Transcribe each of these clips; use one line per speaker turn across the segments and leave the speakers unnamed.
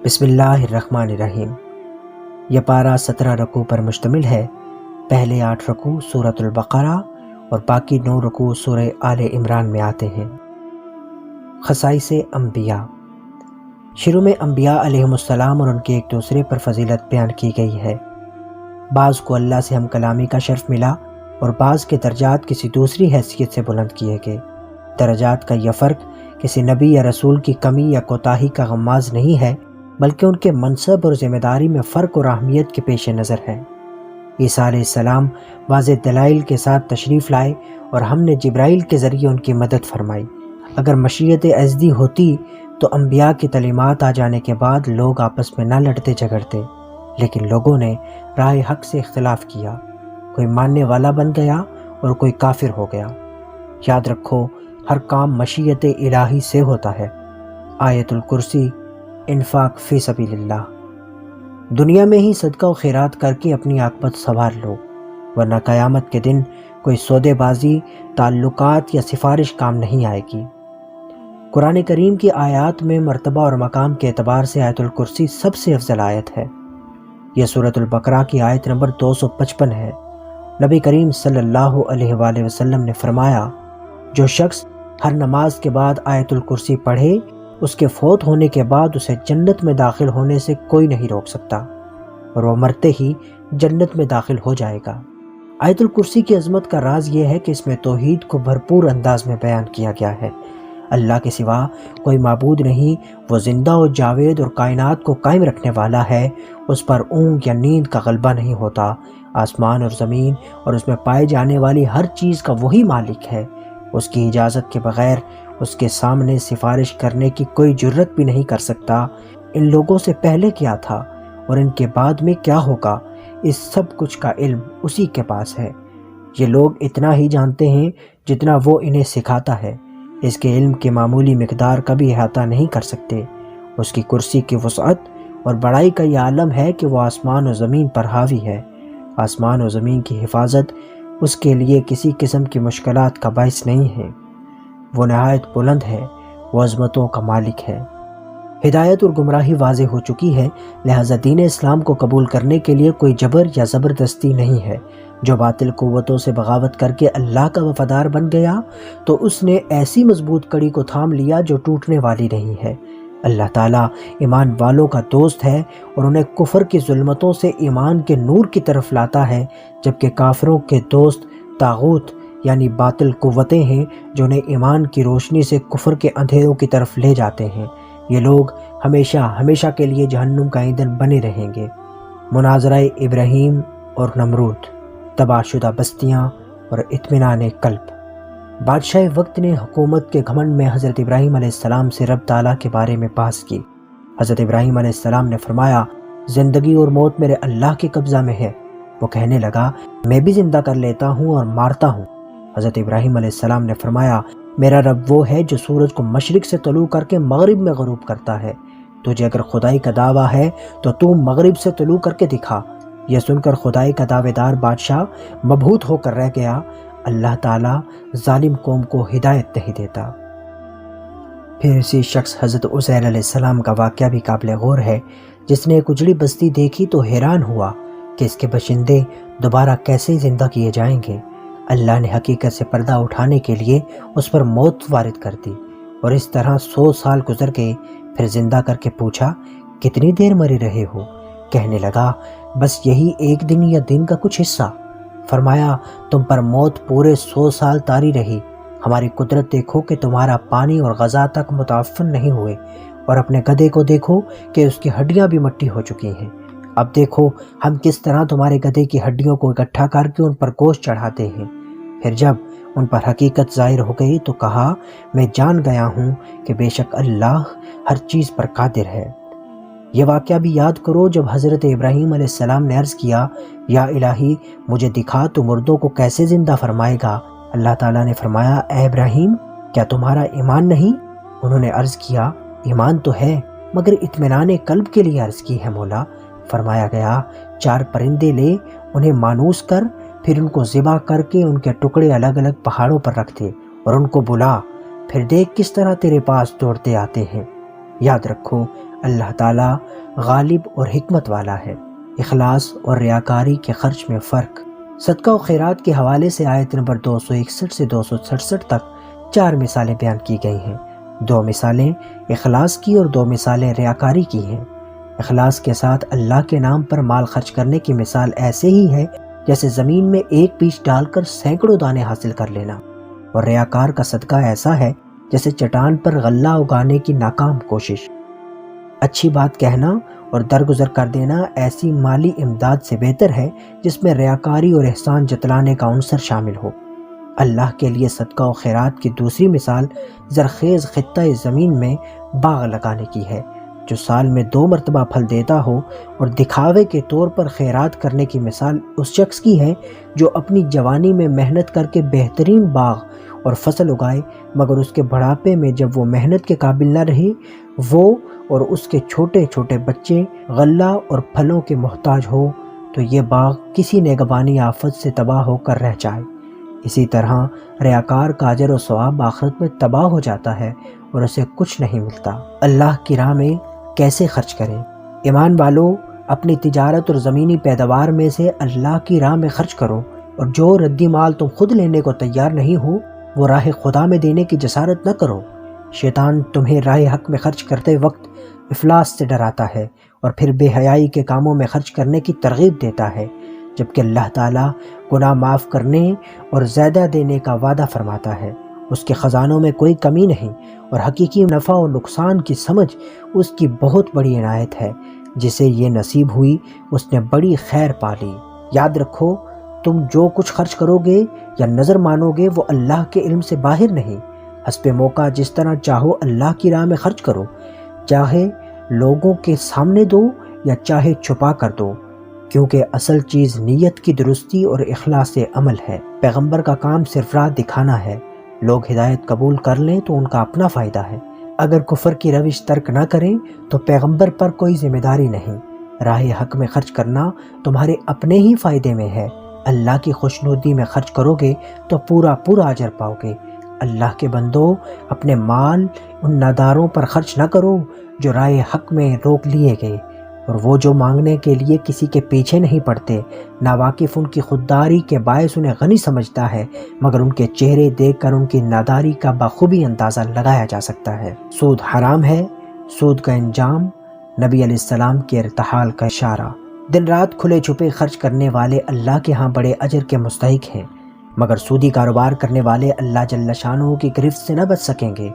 بسم اللہ الرحمن الرحیم۔ یہ پارہ 17 رکوع پر مشتمل ہے۔ پہلے 8 رکوع سورۃ البقرہ اور باقی 9 رکوع سورہ آل عمران میں آتے ہیں۔ خصائص انبیاء۔ شروع میں انبیاء علیہم السلام اور ان کے ایک دوسرے پر فضیلت بیان کی گئی ہے۔ بعض کو اللہ سے ہم کلامی کا شرف ملا اور بعض کے درجات کسی دوسری حیثیت سے بلند کیے گئے۔ درجات کا یہ فرق کسی نبی یا رسول کی کمی یا کوتاہی کا غماز نہیں ہے، بلکہ ان کے منصب اور ذمہ داری میں فرق اور اہمیت کے پیش نظر ہے۔ عیسیٰ علیہ السلام واضح دلائل کے ساتھ تشریف لائے اور ہم نے جبرائیل کے ذریعے ان کی مدد فرمائی۔ اگر مشیت ازلی ہوتی تو انبیاء کی تعلیمات آ جانے کے بعد لوگ آپس میں نہ لڑتے جھگڑتے، لیکن لوگوں نے راہ حق سے اختلاف کیا، کوئی ماننے والا بن گیا اور کوئی کافر ہو گیا۔ یاد رکھو، ہر کام مشیت الہی سے ہوتا ہے۔ آیت الکرسی، انفاق فی سبیل اللہ۔ دنیا میں ہی صدقہ و خیرات کر کے اپنی عاقبت سنوار لو، ورنہ قیامت کے دن کوئی سودے بازی، تعلقات یا سفارش کام نہیں آئے گی۔ قرآن کریم کی آیات میں مرتبہ اور مقام کے اعتبار سے آیت الکرسی سب سے افضل آیت ہے۔ یہ سورۃ البقرہ کی آیت نمبر 255 ہے۔ نبی کریم صلی اللہ علیہ وآلہ وسلم نے فرمایا، جو شخص ہر نماز کے بعد آیت الکرسی پڑھے، اس کے فوت ہونے کے بعد اسے جنت میں داخل ہونے سے کوئی نہیں روک سکتا اور وہ مرتے ہی جنت میں داخل ہو جائے گا۔ آیت الکرسی کی عظمت کا راز یہ ہے کہ اس میں توحید کو بھرپور انداز میں بیان کیا گیا ہے۔ اللہ کے سوا کوئی معبود نہیں، وہ زندہ و جاوید اور کائنات کو قائم رکھنے والا ہے۔ اس پر اونگ یا نیند کا غلبہ نہیں ہوتا۔ آسمان اور زمین اور اس میں پائے جانے والی ہر چیز کا وہی مالک ہے۔ اس کی اجازت کے بغیر اس کے سامنے سفارش کرنے کی کوئی جرت بھی نہیں کر سکتا۔ ان لوگوں سے پہلے کیا تھا اور ان کے بعد میں کیا ہوگا، اس سب کچھ کا علم اسی کے پاس ہے۔ یہ لوگ اتنا ہی جانتے ہیں جتنا وہ انہیں سکھاتا ہے۔ اس کے علم کی معمولی مقدار کا بھی احاطہ نہیں کر سکتے۔ اس کی کرسی کی وسعت اور بڑائی کا یہ عالم ہے کہ وہ آسمان و زمین پر حاوی ہے۔ آسمان و زمین کی حفاظت اس کے لیے کسی قسم کی مشکلات کا باعث نہیں ہے۔ وہ نہایت بلند ہے، وہ عظمتوں کا مالک ہے۔ ہدایت اور گمراہی واضح ہو چکی ہے، لہذا دین اسلام کو قبول کرنے کے لیے کوئی جبر یا زبردستی نہیں ہے۔ جو باطل قوتوں سے بغاوت کر کے اللہ کا وفادار بن گیا تو اس نے ایسی مضبوط کڑی کو تھام لیا جو ٹوٹنے والی نہیں ہے۔ اللہ تعالیٰ ایمان والوں کا دوست ہے اور انہیں کفر کی ظلمتوں سے ایمان کے نور کی طرف لاتا ہے، جبکہ کافروں کے دوست طاغوت یعنی باطل قوتیں ہیں جو انہیں ایمان کی روشنی سے کفر کے اندھیروں کی طرف لے جاتے ہیں۔ یہ لوگ ہمیشہ ہمیشہ کے لیے جہنم کا ایندھن بنے رہیں گے۔ مناظرہ ابراہیم اور نمرود، تباہ شدہ بستیاں اور اطمینان قلب۔ بادشاہ وقت نے حکومت کے گھمنڈ میں حضرت ابراہیم علیہ السلام سے رب تعالیٰ کے بارے میں بحث کی۔ حضرت ابراہیم علیہ السلام نے فرمایا، زندگی اور موت میرے اللہ کے قبضہ میں ہے۔ وہ کہنے لگا، میں بھی زندہ کر لیتا ہوں اور مارتا ہوں۔ حضرت ابراہیم علیہ السلام نے فرمایا، میرا رب وہ ہے جو سورج کو مشرق سے طلوع کر کے مغرب میں غروب کرتا ہے۔ تجھے اگر خدائی کا دعویٰ ہے تو مغرب سے طلوع کر کے دکھا۔ یہ سن کر خدائی کا دعوے دار بادشاہ مبہوت ہو کر رہ گیا۔ اللہ تعالیٰ ظالم قوم کو ہدایت نہیں دیتا۔ پھر اسی شخص حضرت عزیر علیہ السلام کا واقعہ بھی قابل غور ہے، جس نے ایک اجڑی بستی دیکھی تو حیران ہوا کہ اس کے باشندے دوبارہ کیسے زندہ کیے جائیں گے۔ اللہ نے حقیقت سے پردہ اٹھانے کے لیے اس پر موت وارد کر دی اور اس طرح 100 سال گزر گئے۔ پھر زندہ کر کے پوچھا، کتنی دیر مرے رہے ہو؟ کہنے لگا، بس یہی ایک دن یا دن کا کچھ حصہ۔ فرمایا، تم پر موت پورے 100 سال طاری رہی۔ ہماری قدرت دیکھو کہ تمہارا پانی اور غذا تک متعفن نہیں ہوئے، اور اپنے گدھے کو دیکھو کہ اس کی ہڈیاں بھی مٹی ہو چکی ہیں۔ اب دیکھو ہم کس طرح تمہارے گدھے کی ہڈیوں کو اکٹھا کر کے ان پر گوشت چڑھاتے ہیں۔ پھر جب ان پر حقیقت ظاہر ہو گئی تو کہا، میں جان گیا ہوں کہ بے شک اللہ ہر چیز پر قادر ہے۔ یہ واقعہ بھی یاد کرو جب حضرت ابراہیم علیہ السلام نے عرض کیا، یا الہی مجھے دکھا تو مردوں کو کیسے زندہ فرمائے گا۔ اللہ تعالیٰ نے فرمایا، اے ابراہیم کیا تمہارا ایمان نہیں؟ انہوں نے عرض کیا، ایمان تو ہے مگر اطمینان قلب کے لیے عرض کی ہے مولا۔ فرمایا گیا، 4 پرندے لے، انہیں مانوس کر، پھر ان کو ذبح کر کے ان کے ٹکڑے الگ الگ پہاڑوں پر رکھ دے اور ان کو بلا، پھر دیکھ کس طرح تیرے پاس دوڑتے آتے ہیں۔ یاد رکھو اللہ تعالیٰ غالب اور حکمت والا ہے۔ اخلاص اور ریاکاری کے خرچ میں فرق۔ صدقہ و خیرات کے حوالے سے آیت نمبر 261 سے 267 تک 4 مثالیں بیان کی گئی ہیں۔ 2 مثالیں اخلاص کی اور 2 مثالیں ریاکاری کی ہیں۔ اخلاص کے ساتھ اللہ کے نام پر مال خرچ کرنے کی مثال ایسے ہی ہے جیسے زمین میں ایک بیج ڈال کر سینکڑوں دانے حاصل کر لینا، اور ریاکار کا صدقہ ایسا ہے جیسے چٹان پر غلہ اگانے کی ناکام کوشش۔ اچھی بات کہنا اور درگزر کر دینا ایسی مالی امداد سے بہتر ہے جس میں ریاکاری اور احسان جتلانے کا عنصر شامل ہو۔ اللہ کے لیے صدقہ و خیرات کی دوسری مثال زرخیز خطہ زمین میں باغ لگانے کی ہے، جو سال میں 2 مرتبہ پھل دیتا ہو، اور دکھاوے کے طور پر خیرات کرنے کی مثال اس شخص کی ہے جو اپنی جوانی میں محنت کر کے بہترین باغ اور فصل اگائے، مگر اس کے بڑھاپے میں جب وہ محنت کے قابل نہ رہے، وہ اور اس کے چھوٹے چھوٹے بچے غلہ اور پھلوں کے محتاج ہو، تو یہ باغ کسی نگہبانی آفت سے تباہ ہو کر رہ جائے۔ اسی طرح ریاکار کا اجر و ثواب آخرت میں تباہ ہو جاتا ہے اور اسے کچھ نہیں ملتا۔ اللہ کی راہ میں کیسے خرچ کریں؟ ایمان والو، اپنی تجارت اور زمینی پیداوار میں سے اللہ کی راہ میں خرچ کرو، اور جو ردی مال تم خود لینے کو تیار نہیں ہو وہ راہ خدا میں دینے کی جسارت نہ کرو۔ شیطان تمہیں راہ حق میں خرچ کرتے وقت افلاس سے ڈراتا ہے اور پھر بے حیائی کے کاموں میں خرچ کرنے کی ترغیب دیتا ہے، جبکہ اللہ تعالیٰ گناہ معاف کرنے اور زیادہ دینے کا وعدہ فرماتا ہے۔ اس کے خزانوں میں کوئی کمی نہیں، اور حقیقی نفع و نقصان کی سمجھ اس کی بہت بڑی عنایت ہے۔ جسے یہ نصیب ہوئی اس نے بڑی خیر پا لی۔ یاد رکھو، تم جو کچھ خرچ کرو گے یا نظر مانو گے وہ اللہ کے علم سے باہر نہیں۔ حسب موقع جس طرح چاہو اللہ کی راہ میں خرچ کرو، چاہے لوگوں کے سامنے دو یا چاہے چھپا کر دو، کیونکہ اصل چیز نیت کی درستی اور اخلاص عمل ہے۔ پیغمبر کا کام صرف راہ دکھانا ہے۔ لوگ ہدایت قبول کر لیں تو ان کا اپنا فائدہ ہے، اگر کفر کی روش ترک نہ کریں تو پیغمبر پر کوئی ذمہ داری نہیں۔ راہ حق میں خرچ کرنا تمہارے اپنے ہی فائدے میں ہے۔ اللہ کی خوشنودی میں خرچ کرو گے تو پورا اجر پاؤ گے۔ اللہ کے بندو، اپنے مال ان ناداروں پر خرچ نہ کرو جو راہ حق میں روک لیے گئے، اور وہ جو مانگنے کے لیے کسی کے پیچھے نہیں پڑتے۔ ناواقف ان کی خودداری کے باعث انہیں غنی سمجھتا ہے، مگر ان کے چہرے دیکھ کر ان کی ناداری کا بخوبی اندازہ لگایا جا سکتا ہے۔ سود حرام ہے، سود کا انجام نبی علیہ السلام کے ارتحال کا اشارہ۔ دن رات کھلے چھپے خرچ کرنے والے اللہ کے ہاں بڑے اجر کے مستحق ہیں، مگر سودی کاروبار کرنے والے اللہ جل شانہ کی گرفت سے نہ بچ سکیں گے۔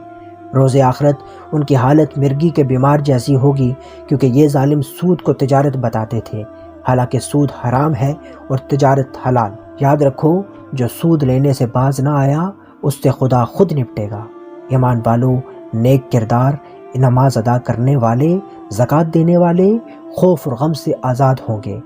روز آخرت ان کی حالت مرغی کے بیمار جیسی ہوگی، کیونکہ یہ ظالم سود کو تجارت بتاتے تھے، حالانکہ سود حرام ہے اور تجارت حلال۔ یاد رکھو، جو سود لینے سے باز نہ آیا اس سے خدا خود نپٹے گا۔ ایمان والو، نیک کردار، نماز ادا کرنے والے، زکوٰۃ دینے والے خوف اور غم سے آزاد ہوں گے۔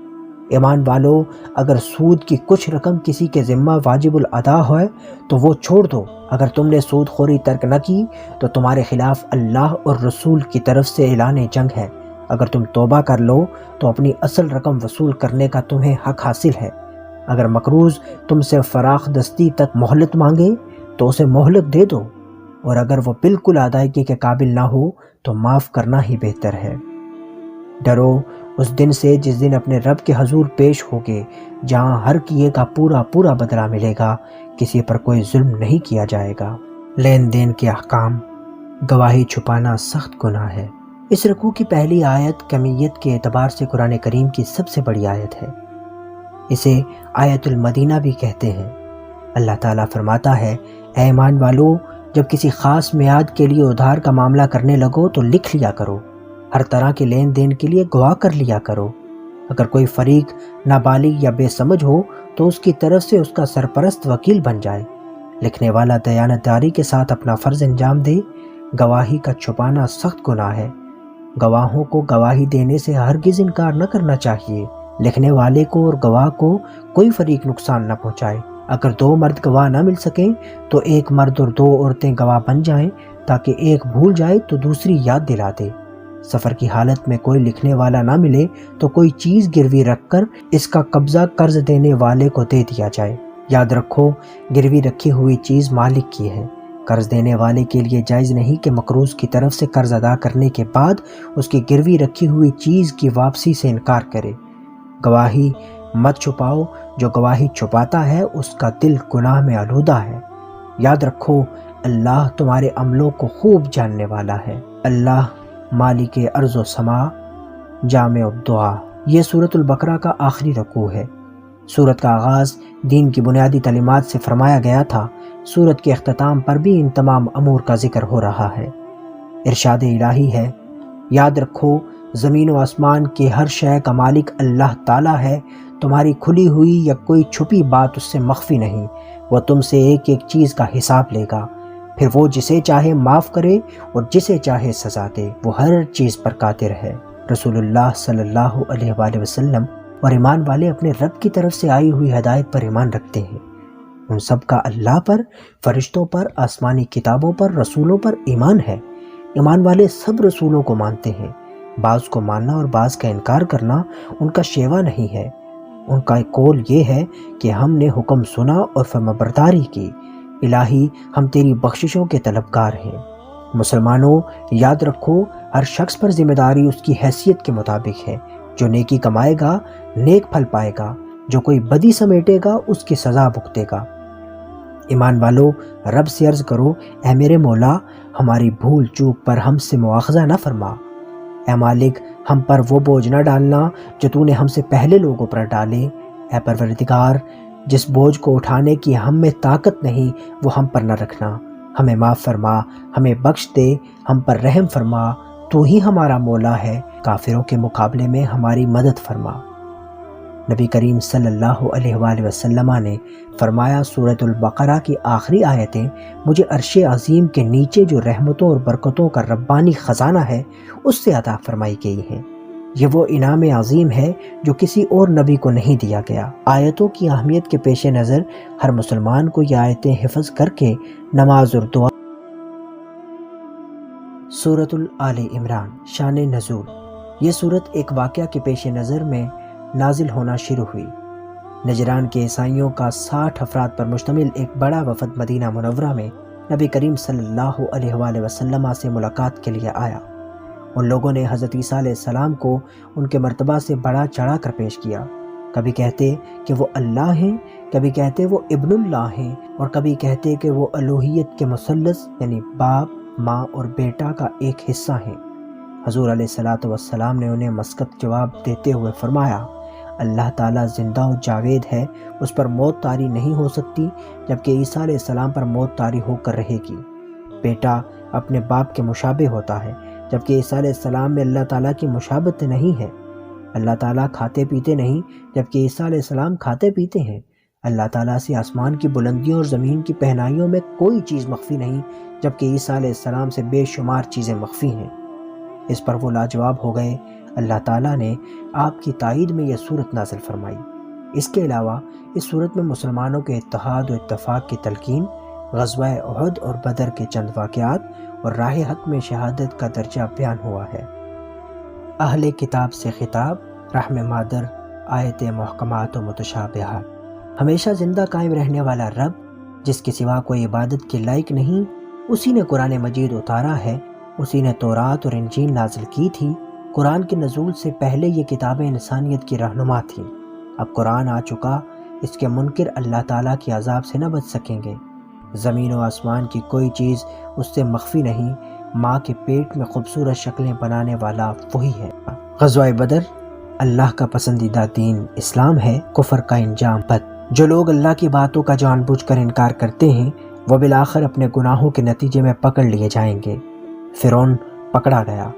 ایمان والو، اگر سود کی کچھ رقم کسی کے ذمہ واجب الادا ہے تو وہ چھوڑ دو۔ اگر تم نے سود خوری ترک نہ کی تو تمہارے خلاف اللہ اور رسول کی طرف سے اعلان جنگ ہے۔ اگر تم توبہ کر لو تو اپنی اصل رقم وصول کرنے کا تمہیں حق حاصل ہے۔ اگر مقروض تم سے فراخ دستی تک مہلت مانگے تو اسے مہلت دے دو، اور اگر وہ بالکل ادائیگی کے قابل نہ ہو تو معاف کرنا ہی بہتر ہے۔ ڈرو اس دن سے جس دن اپنے رب کے حضور پیش ہوگے، جہاں ہر کیے کا پورا بدلہ ملے گا، کسی پر کوئی ظلم نہیں کیا جائے گا۔ لین دین کے احکام۔ گواہی چھپانا سخت گناہ ہے۔ اس رکوع کی پہلی آیت کمیت کے اعتبار سے قرآن کریم کی سب سے بڑی آیت ہے۔ اسے آیت المدینہ بھی کہتے ہیں۔ اللہ تعالیٰ فرماتا ہے، اے ایمان والو، جب کسی خاص میعاد کے لیے ادھار کا معاملہ کرنے لگو تو لکھ لیا کرو، ہر طرح کے لین دین کے لیے گواہ کر لیا کرو۔ اگر کوئی فریق نابالغ یا بے سمجھ ہو تو اس کی طرف سے اس کا سرپرست وکیل بن جائے۔ لکھنے والا دیانتداری کے ساتھ اپنا فرض انجام دے۔ گواہی کا چھپانا سخت گناہ ہے۔ گواہوں کو گواہی دینے سے ہرگز انکار نہ کرنا چاہیے۔ لکھنے والے کو اور گواہ کو کوئی فریق نقصان نہ پہنچائے۔ اگر 2 مرد گواہ نہ مل سکیں تو 1 مرد اور 2 عورتیں گواہ بن جائیں، تاکہ ایک بھول جائے تو دوسری یاد دلا دے۔ سفر کی حالت میں کوئی لکھنے والا نہ ملے تو کوئی چیز گروی رکھ کر اس کا قبضہ قرض دینے والے کو دے دیا جائے۔ یاد رکھو، گروی رکھی ہوئی چیز مالک کی ہے، قرض دینے والے کے لیے جائز نہیں کہ مقروض کی طرف سے قرض ادا کرنے کے بعد اس کی گروی رکھی ہوئی چیز کی واپسی سے انکار کرے۔ گواہی مت چھپاؤ، جو گواہی چھپاتا ہے اس کا دل گناہ میں آلودہ ہے۔ یاد رکھو اللہ تمہارے عملوں کو خوب جاننے والا ہے۔ اللہ مالک ارض و سما، جامع الدعا۔ یہ سورۃ البقرہ کا آخری رکوع ہے۔ سورت کا آغاز دین کی بنیادی تعلیمات سے فرمایا گیا تھا۔ سورت کے اختتام پر بھی ان تمام امور کا ذکر ہو رہا ہے۔ ارشاد الہی ہے، یاد رکھو زمین و آسمان کے ہر شے کا مالک اللہ تعالیٰ ہے، تمہاری کھلی ہوئی یا کوئی چھپی بات اس سے مخفی نہیں، وہ تم سے ایک ایک چیز کا حساب لے گا، پھر وہ جسے چاہے معاف کرے اور جسے چاہے سزا دے، وہ ہر چیز پر قادر ہے۔ رسول اللہ صلی اللہ علیہ وآلہ وسلم اور ایمان والے اپنے رب کی طرف سے آئی ہوئی ہدایت پر ایمان رکھتے ہیں۔ ان سب کا اللہ پر، فرشتوں پر، آسمانی کتابوں پر، رسولوں پر ایمان ہے۔ ایمان والے سب رسولوں کو مانتے ہیں۔ بعض کو ماننا اور بعض کا انکار کرنا ان کا شیوا نہیں ہے۔ ان کا قول یہ ہے کہ ہم نے حکم سنا اور فرمانبرداری کی، الہی ہم تیری بخششوں کے طلبگار ہیں۔ مسلمانوں یاد رکھو ہر شخص پر ذمہ داری اس کی حیثیت کے مطابق ہے۔ جو نیکی کمائے گا نیک پھل پائے گا، جو کوئی بدی سمیٹے گا اس کی سزا بھگتے گا۔ ایمان والو رب سے عرض کرو، اے میرے مولا ہماری بھول چوک پر ہم سے مواخذہ نہ فرما۔ اے مالک ہم پر وہ بوجھ نہ ڈالنا جو تو نے ہم سے پہلے لوگوں پر ڈالے۔ اے پروردگار جس بوجھ کو اٹھانے کی ہم میں طاقت نہیں وہ ہم پر نہ رکھنا، ہمیں معاف فرما، ہمیں بخش دے، ہم پر رحم فرما، تو ہی ہمارا مولا ہے، کافروں کے مقابلے میں ہماری مدد فرما۔ نبی کریم صلی اللہ علیہ وآلہ وسلم نے فرمایا، سورۃ البقرہ کی آخری آیتیں مجھے عرش عظیم کے نیچے جو رحمتوں اور برکتوں کا ربانی خزانہ ہے اس سے عطا فرمائی گئی ہیں۔ یہ وہ انعام عظیم ہے جو کسی اور نبی کو نہیں دیا گیا۔ آیتوں کی اہمیت کے پیش نظر ہر مسلمان کو یہ آیتیں حفظ کر کے نماز اور دعا۔ سورۃ آل عمران۔ شان نزول۔ یہ سورت ایک واقعہ کے پیش نظر میں نازل ہونا شروع ہوئی۔ نجران کے عیسائیوں کا 60 افراد پر مشتمل ایک بڑا وفد مدینہ منورہ میں نبی کریم صلی اللہ علیہ وآلہ وسلم سے ملاقات کے لیے آیا۔ ان لوگوں نے حضرت عیسیٰ علیہ السلام کو ان کے مرتبہ سے بڑا چڑھا کر پیش کیا۔ کبھی کہتے کہ وہ اللہ ہیں، کبھی کہتے وہ ابن اللہ ہیں، اور کبھی کہتے کہ وہ الوہیت کے مثلث یعنی باپ، ماں اور بیٹا کا ایک حصہ ہیں۔ حضور علیہ الصلوۃ والسلام نے انہیں مسکت جواب دیتے ہوئے فرمایا، اللہ تعالیٰ زندہ و جاوید ہے، اس پر موت طاری نہیں ہو سکتی، جبکہ عیسیٰ علیہ السلام پر موت طاری ہو کر رہے گی۔ بیٹا اپنے باپ کے مشابہ ہوتا ہے، جبکہ عیسیٰ علیہ السلام میں اللہ تعالیٰ کی مشابہت نہیں ہے۔ اللہ تعالیٰ کھاتے پیتے نہیں، جبکہ عیسیٰ علیہ السلام کھاتے پیتے ہیں۔ اللہ تعالیٰ سے آسمان کی بلندیوں اور زمین کی پہنائیوں میں کوئی چیز مخفی نہیں، جبکہ عیسیٰ علیہ السلام سے بے شمار چیزیں مخفی ہیں۔ اس پر وہ لاجواب ہو گئے۔ اللہ تعالیٰ نے آپ کی تائید میں یہ سورت نازل فرمائی۔ اس کے علاوہ اس سورت میں مسلمانوں کے اتحاد و اتفاق کی تلقین، غزوہ احد اور بدر کے چند واقعات اور راہ حق میں شہادت کا درجہ بیان ہوا ہے۔ اہل کتاب سے خطاب، رحم مادر، آیت محکمات و متشابہات۔ ہمیشہ زندہ قائم رہنے والا رب جس کے سوا کوئی عبادت کے لائق نہیں، اسی نے قرآن مجید اتارا ہے، اسی نے تورات اور انجیل نازل کی تھی۔ قرآن کے نزول سے پہلے یہ کتابیں انسانیت کی رہنما تھیں۔ اب قرآن آ چکا، اس کے منکر اللہ تعالیٰ کے عذاب سے نہ بچ سکیں گے۔ زمین و آسمان کی کوئی چیز اس سے مخفی نہیں، ماں کے پیٹ میں خوبصورت شکلیں بنانے والا وہی ہے۔ غزوہ بدر۔ اللہ کا پسندیدہ دین اسلام ہے، کفر کا انجام بد۔ جو لوگ اللہ کی باتوں کا جان بوجھ کر انکار کرتے ہیں وہ بالآخر اپنے گناہوں کے نتیجے میں پکڑ لیے جائیں گے۔ فرعون پکڑا گیا،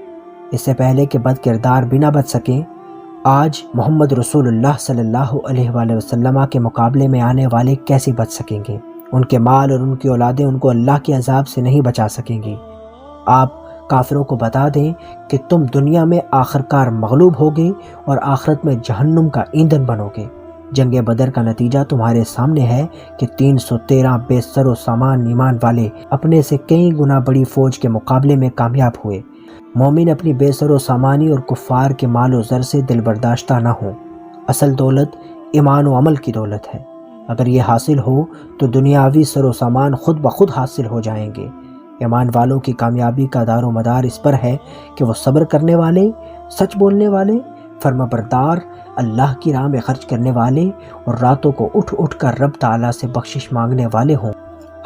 اس سے پہلے کہ بد کردار بھی نہ بچ سکیں۔ آج محمد رسول اللہ صلی اللہ علیہ وآلہ وسلم کے مقابلے میں آنے والے کیسے بچ سکیں گے؟ ان کے مال اور ان کی اولادیں ان کو اللہ کے عذاب سے نہیں بچا سکیں گی۔ آپ کافروں کو بتا دیں کہ تم دنیا میں آخرکار مغلوب ہوگے اور آخرت میں جہنم کا ایندھن بنو گے۔ جنگ بدر کا نتیجہ تمہارے سامنے ہے کہ 313 بے سر و سامان ایمان والے اپنے سے کئی گنا بڑی فوج کے مقابلے میں کامیاب ہوئے۔ مومن اپنی بے سر و سامانی اور کفار کے مال و زر سے دل برداشتہ نہ ہوں۔ اصل دولت ایمان و عمل کی دولت ہے۔ اگر یہ حاصل ہو تو دنیاوی سر و سامان خود بخود حاصل ہو جائیں گے۔ ایمان والوں کی کامیابی کا دار و مدار اس پر ہے کہ وہ صبر کرنے والے، سچ بولنے والے، فرما بردار، اللہ کی راہ میں خرچ کرنے والے اور راتوں کو اٹھ اٹھ کر رب تعالیٰ سے بخشش مانگنے والے ہوں۔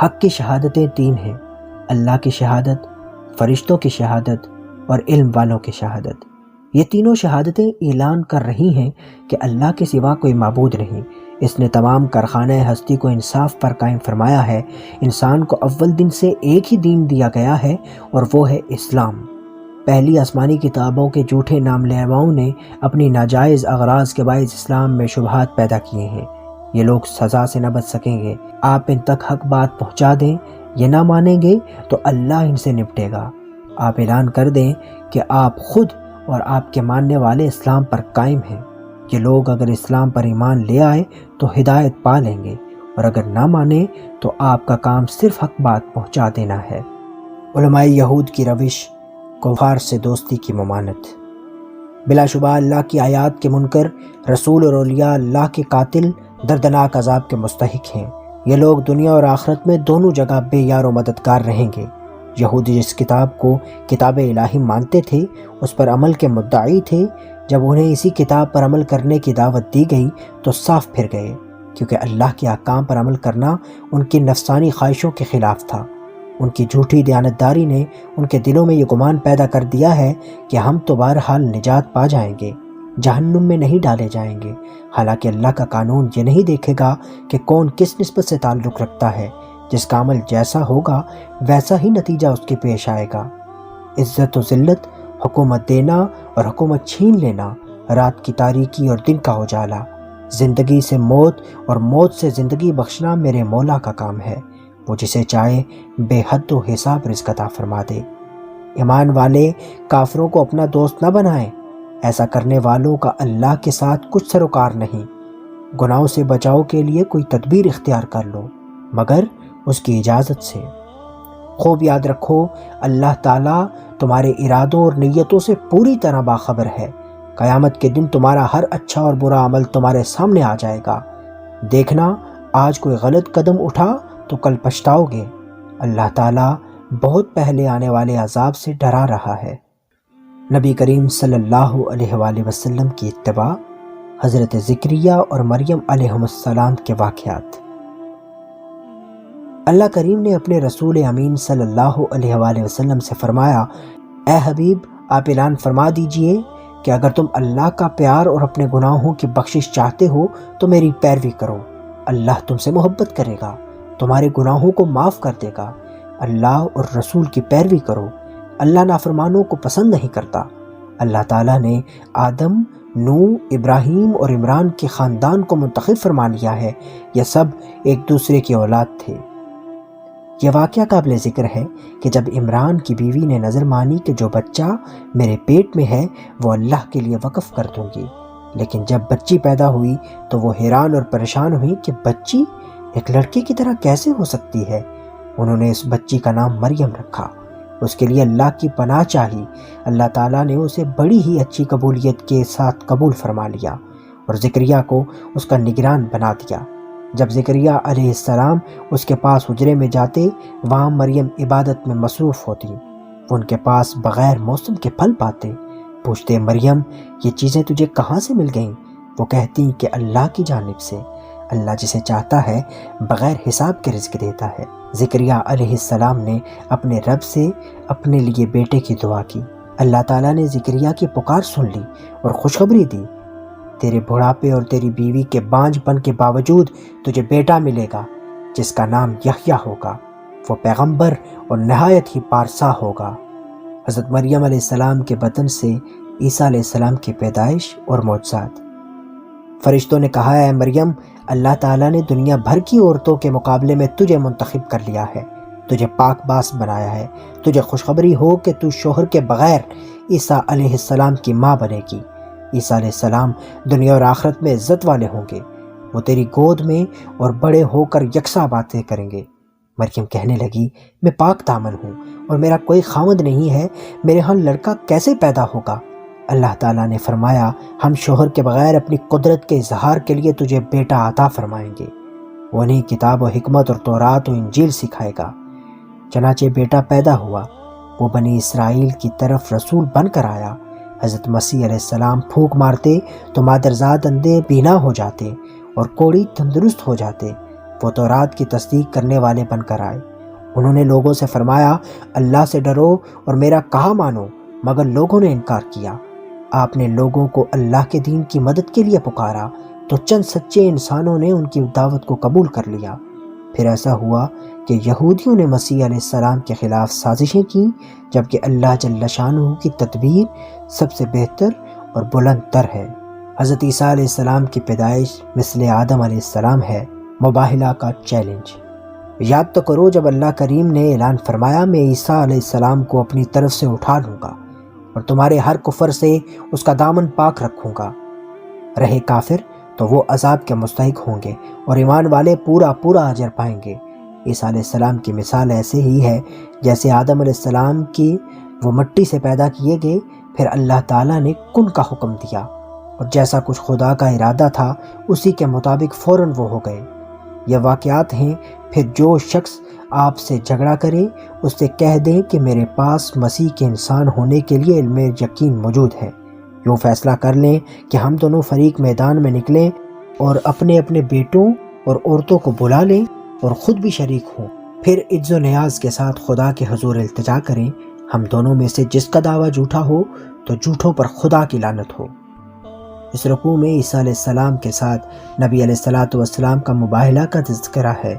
حق کی شہادتیں تین ہیں: اللہ کی شہادت، فرشتوں کی شہادت اور علم والوں کی شہادت۔ یہ تینوں شہادتیں اعلان کر رہی ہیں کہ اللہ کے سوا کوئی معبود نہیں۔ اس نے تمام کارخانہ ہستی کو انصاف پر قائم فرمایا ہے۔ انسان کو اول دن سے ایک ہی دین دیا گیا ہے اور وہ ہے اسلام۔ پہلی آسمانی کتابوں کے جھوٹے نام لیواؤں نے اپنی ناجائز اغراض کے باعث اسلام میں شبہات پیدا کیے ہیں۔ یہ لوگ سزا سے نہ بچ سکیں گے۔ آپ ان تک حق بات پہنچا دیں، یہ نہ مانیں گے تو اللہ ان سے نپٹے گا۔ آپ اعلان کر دیں کہ آپ خود اور آپ کے ماننے والے اسلام پر قائم ہیں۔ یہ لوگ اگر اسلام پر ایمان لے آئے تو ہدایت پا لیں گے، اور اگر نہ مانے تو آپ کا کام صرف حق بات پہنچا دینا ہے۔ علماء یہود کی روش، کفار سے دوستی کی ممانت۔ بلا شبہ اللہ کی آیات کے منکر، رسول اور اولیاء اللہ کے قاتل دردناک عذاب کے مستحق ہیں۔ یہ لوگ دنیا اور آخرت میں دونوں جگہ بے یار و مددگار رہیں گے۔ یہودی جس کتاب کو کتاب الہی مانتے تھے، اس پر عمل کے مدعی تھے، جب انہیں اسی کتاب پر عمل کرنے کی دعوت دی گئی تو صاف پھر گئے، کیونکہ اللہ کے احکام پر عمل کرنا ان کی نفسانی خواہشوں کے خلاف تھا۔ ان کی جھوٹی دیانتداری نے ان کے دلوں میں یہ گمان پیدا کر دیا ہے کہ ہم تو بہرحال نجات پا جائیں گے، جہنم میں نہیں ڈالے جائیں گے، حالانکہ اللہ کا قانون یہ نہیں دیکھے گا کہ کون کس نسبت سے تعلق رکھتا ہے۔ جس کا عمل جیسا ہوگا ویسا ہی نتیجہ اس کے پیش آئے گا۔ عزت و ذلت، حکومت دینا اور حکومت چھین لینا، رات کی تاریکی اور دن کا اجالا، زندگی سے موت اور موت سے زندگی بخشنا میرے مولا کا کام ہے۔ وہ جسے چاہے بے حد و حساب رزق عطا فرما دے۔ ایمان والے کافروں کو اپنا دوست نہ بنائیں، ایسا کرنے والوں کا اللہ کے ساتھ کچھ سروکار نہیں۔ گناہوں سے بچاؤ کے لیے کوئی تدبیر اختیار کر لو، مگر اس کی اجازت سے۔ خوب یاد رکھو، اللہ تعالیٰ تمہارے ارادوں اور نیتوں سے پوری طرح باخبر ہے۔ قیامت کے دن تمہارا ہر اچھا اور برا عمل تمہارے سامنے آ جائے گا۔ دیکھنا، آج کوئی غلط قدم اٹھا تو کل پچھتاؤ گے۔ اللہ تعالیٰ بہت پہلے آنے والے عذاب سے ڈرا رہا ہے۔ نبی کریم صلی اللہ علیہ وآلہ وسلم کی اتباع، حضرت زکریا اور مریم علیہم السلام کے واقعات۔ اللہ کریم نے اپنے رسول امین صلی اللہ علیہ وآلہ وسلم سے فرمایا، اے حبیب، آپ اعلان فرما دیجئے کہ اگر تم اللہ کا پیار اور اپنے گناہوں کی بخشش چاہتے ہو تو میری پیروی کرو۔ اللہ تم سے محبت کرے گا، تمہارے گناہوں کو معاف کر دے گا۔ اللہ اور رسول کی پیروی کرو، اللہ نافرمانوں کو پسند نہیں کرتا۔ اللہ تعالیٰ نے آدم، نوح، ابراہیم اور عمران کے خاندان کو منتخب فرما لیا ہے۔ یہ سب ایک دوسرے کی اولاد تھے۔ یہ واقعہ قابل ذکر ہے کہ جب عمران کی بیوی نے نظر مانی کہ جو بچہ میرے پیٹ میں ہے وہ اللہ کے لیے وقف کر دوں گی، لیکن جب بچی پیدا ہوئی تو وہ حیران اور پریشان ہوئی کہ بچی ایک لڑکے کی طرح کیسے ہو سکتی ہے۔ انہوں نے اس بچی کا نام مریم رکھا۔ اس کے لیے اللہ کی پناہ چاہی۔ اللہ تعالیٰ نے اسے بڑی ہی اچھی قبولیت کے ساتھ قبول فرما لیا اور زکریا کو اس کا نگران بنا دیا۔ جب زکریا علیہ السلام اس کے پاس حجرے میں جاتے، وہاں مریم عبادت میں مصروف ہوتی۔ وہ ان کے پاس بغیر موسم کے پھل پاتے۔ پوچھتے، مریم، یہ چیزیں تجھے کہاں سے مل گئیں؟ وہ کہتی کہ اللہ کی جانب سے۔ اللہ جسے چاہتا ہے بغیر حساب کے رزق دیتا ہے۔ زکریا علیہ السلام نے اپنے رب سے اپنے لیے بیٹے کی دعا کی۔ اللہ تعالیٰ نے زکریا کی پکار سن لی اور خوشخبری دی، تیرے بڑھاپے اور تیری بیوی کے بانجھ پن کے باوجود تجھے بیٹا ملے گا جس کا نام یحییٰ ہوگا۔ وہ پیغمبر اور نہایت ہی پارسا ہوگا۔ حضرت مریم علیہ السلام کے بطن سے عیسیٰ علیہ السلام کی پیدائش اور معجزات۔ فرشتوں نے کہا، اے مریم، اللہ تعالیٰ نے دنیا بھر کی عورتوں کے مقابلے میں تجھے منتخب کر لیا ہے، تجھے پاک باز بنایا ہے۔ تجھے خوشخبری ہو کہ تو شوہر کے بغیر عیسیٰ علیہ السلام کی ماں بنے گی۔ عیسیٰ علیہ السلام دنیا اور آخرت میں عزت والے ہوں گے۔ وہ تیری گود میں اور بڑے ہو کر یکساں باتیں کریں گے۔ مریم کہنے لگی، میں پاک دامن ہوں اور میرا کوئی خاوند نہیں ہے، میرے ہاں لڑکا کیسے پیدا ہوگا؟ اللہ تعالیٰ نے فرمایا، ہم شوہر کے بغیر اپنی قدرت کے اظہار کے لیے تجھے بیٹا عطا فرمائیں گے۔ وہ انہیں کتاب و حکمت اور تورات و انجیل سکھائے گا۔ چنانچہ بیٹا پیدا ہوا، وہ بنی اسرائیل کی طرف رسول بن کر آیا۔ حضرت مسیح علیہ السلام پھونک مارتے تو مادرزاد اندھے بینا ہو جاتے اور کوڑی تندرست ہو جاتے۔ وہ تورات کی تصدیق کرنے والے بن کر آئے۔ انہوں نے لوگوں سے فرمایا، اللہ سے ڈرو اور میرا کہا مانو، مگر لوگوں نے انکار کیا۔ آپ نے لوگوں کو اللہ کے دین کی مدد کے لیے پکارا تو چند سچے انسانوں نے ان کی دعوت کو قبول کر لیا۔ پھر ایسا ہوا کہ یہودیوں نے مسیح علیہ السلام کے خلاف سازشیں کیں، جبکہ اللہ جل شانہ کی تدبیر سب سے بہتر اور بلند تر ہے۔ حضرت عیسیٰ علیہ السلام کی پیدائش مثل آدم علیہ السلام ہے۔ مباہلہ کا چیلنج۔ یاد تو کرو جب اللہ کریم نے اعلان فرمایا، میں عیسیٰ علیہ السلام کو اپنی طرف سے اٹھا لوں گا اور تمہارے ہر کفر سے اس کا دامن پاک رکھوں گا۔ رہے کافر تو وہ عذاب کے مستحق ہوں گے اور ایمان والے پورا اجر پائیں گے۔ عیسیٰ علیہ السلام کی مثال ایسے ہی ہے جیسے آدم علیہ السلام کی وہ مٹی سے پیدا کیے گئے، پھر اللہ تعالیٰ نے کن کا حکم دیا اور جیسا کچھ خدا کا ارادہ تھا اسی کے مطابق فوراً وہ ہو گئے۔ یہ واقعات ہیں۔ پھر جو شخص آپ سے جھگڑا کرے اس سے کہہ دیں کہ میرے پاس مسیح کے انسان ہونے کے لیے علم یقین موجود ہے۔ یوں فیصلہ کر لیں کہ ہم دونوں فریق میدان میں نکلیں اور اپنے اپنے بیٹوں اور عورتوں کو بلا لیں اور خود بھی شریک ہوں، پھر عجز و نیاز کے ساتھ خدا کے حضور التجا کریں، ہم دونوں میں سے جس کا دعویٰ جھوٹا ہو تو جھوٹوں پر خدا کی لعنت ہو۔ اس رکوع میں عیسیٰ علیہ السلام کے ساتھ نبی علیہ السلام کا مباہلہ کا تذکرہ ہے۔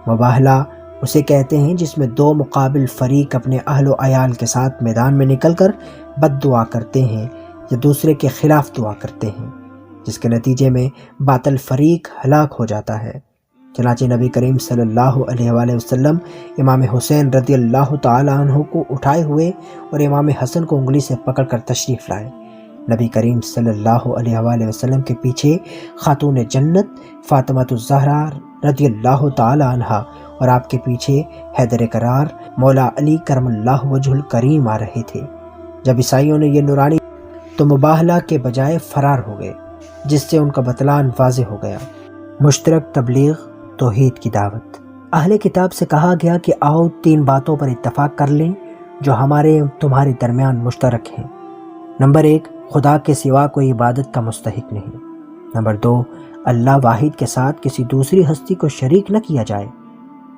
مباہلہ اسے کہتے ہیں جس میں دو مقابل فریق اپنے اہل و عیال کے ساتھ میدان میں نکل کر بد دعا کرتے ہیں یا دوسرے کے خلاف دعا کرتے ہیں، جس کے نتیجے میں باطل فریق ہلاک ہو جاتا ہے۔ چنانچہ نبی کریم صلی اللہ علیہ وآلہ وسلم امام حسین رضی اللہ تعالیٰ عنہ کو اٹھائے ہوئے اور امام حسن کو انگلی سے پکڑ کر تشریف لائے۔ نبی کریم صلی اللہ علیہ وآلہ وسلم کے پیچھے خاتون جنت فاطمہ الزہرا رضی اللہ تعالی عنہا اور آپ کے پیچھے حیدر کرار مولا علی کرم اللہ وجہ الکریم آ رہے تھے۔ جب عیسائیوں نے یہ نورانی تو مباہلہ کے بجائے فرار ہو گئے، جس سے ان کا بطلان واضح ہو گیا۔ مشترک تبلیغ توحید کی دعوت۔ اہل کتاب سے کہا گیا کہ آؤ 3 باتوں پر اتفاق کر لیں جو ہمارے تمہارے درمیان مشترک ہیں۔ نمبر 1، خدا کے سوا کوئی عبادت کا مستحق نہیں۔ نمبر 2، اللہ واحد کے ساتھ کسی دوسری ہستی کو شریک نہ کیا جائے۔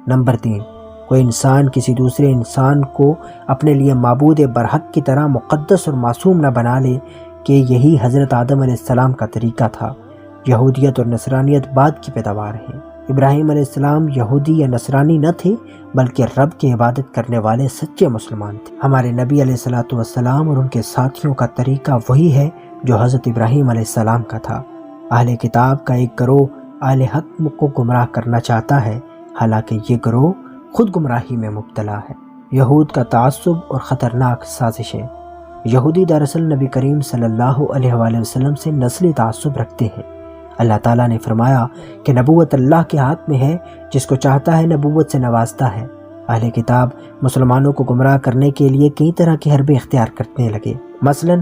نمبر 3، کوئی انسان کسی دوسرے انسان کو اپنے لیے معبود برحق کی طرح مقدس اور معصوم نہ بنا لے، کہ یہی حضرت آدم علیہ السلام کا طریقہ تھا۔ یہودیت اور نصرانیت بعد کی پیداوار ہیں۔ ابراہیم علیہ السلام یہودی یا نصرانی نہ تھے، بلکہ رب کی عبادت کرنے والے سچے مسلمان تھے۔ ہمارے نبی علیہ السلام اور ان کے ساتھیوں کا طریقہ وہی ہے جو حضرت ابراہیم علیہ السلام کا تھا۔ اہل کتاب کا ایک گروہ اہل حق کو گمراہ کرنا چاہتا ہے، حالانکہ یہ گروہ خود گمراہی میں مبتلا ہے۔ یہود کا تعصب اور خطرناک سازشیں۔ یہودی دراصل نبی کریم صلی اللہ علیہ وآلہ وسلم سے نسلی تعصب رکھتے ہیں۔ اللہ تعالیٰ نے فرمایا کہ نبوت اللہ کے ہاتھ میں ہے، جس کو چاہتا ہے نبوت سے نوازتا ہے۔ اہل کتاب مسلمانوں کو گمراہ کرنے کے لیے کئی طرح کی حربیں اختیار کرنے لگے۔ مثلا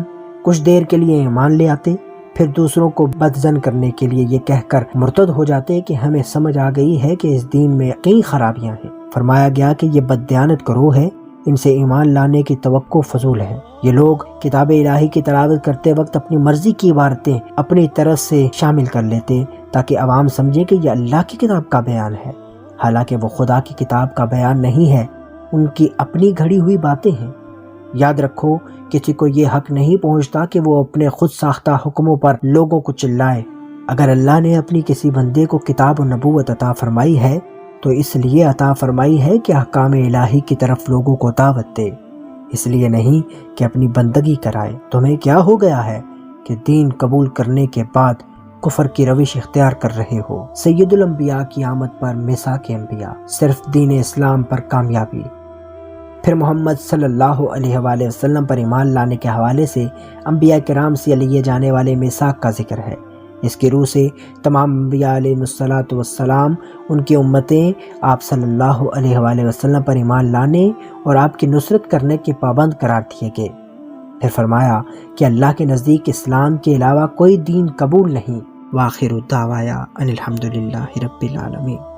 کچھ دیر کے لیے ایمان لے آتے، پھر دوسروں کو بدظن کرنے کے لیے یہ کہہ کر مرتد ہو جاتے کہ ہمیں سمجھ آ گئی ہے کہ اس دین میں کئی خرابیاں ہیں۔ فرمایا گیا کہ یہ بددیانت گروہ ہے، ان سے ایمان لانے کی توقع فضول ہے۔ یہ لوگ کتاب الہی کی تلاوت کرتے وقت اپنی مرضی کی عبارتیں اپنی طرف سے شامل کر لیتے تاکہ عوام سمجھے کہ یہ اللہ کی کتاب کا بیان ہے، حالانکہ وہ خدا کی کتاب کا بیان نہیں ہے، ان کی اپنی گھڑی ہوئی باتیں ہیں۔ یاد رکھو، کسی کو یہ حق نہیں پہنچتا کہ وہ اپنے خود ساختہ حکموں پر لوگوں کو چلائے۔ اگر اللہ نے اپنی کسی بندے کو کتاب و نبوت عطا فرمائی ہے تو اس لیے عطا فرمائی ہے کہ احکام الہی کی طرف لوگوں کو دعوت دے، اس لیے نہیں کہ اپنی بندگی کرائے۔ تمہیں کیا ہو گیا ہے کہ دین قبول کرنے کے بعد کفر کی روش اختیار کر رہے ہو؟ سید الانبیاء کی آمد پر میثاق انبیاء، صرف دین اسلام پر کامیابی۔ پھر محمد صلی اللہ علیہ وآلہ وسلم پر ایمان لانے کے حوالے سے انبیاء کرام سے لیے جانے والے میثاق کا ذکر ہے۔ اس کی روح سے تمام انبیاء علیہ السلام، ان کی امتیں آپ صلی اللہ علیہ وآلہ وسلم پر ایمان لانے اور آپ کی نصرت کرنے کے پابند قرار دیے گئے۔ پھر فرمایا کہ اللہ کے نزدیک اسلام کے علاوہ کوئی دین قبول نہیں۔ وآخر دعوایا ان الحمد للہ رب العالمین۔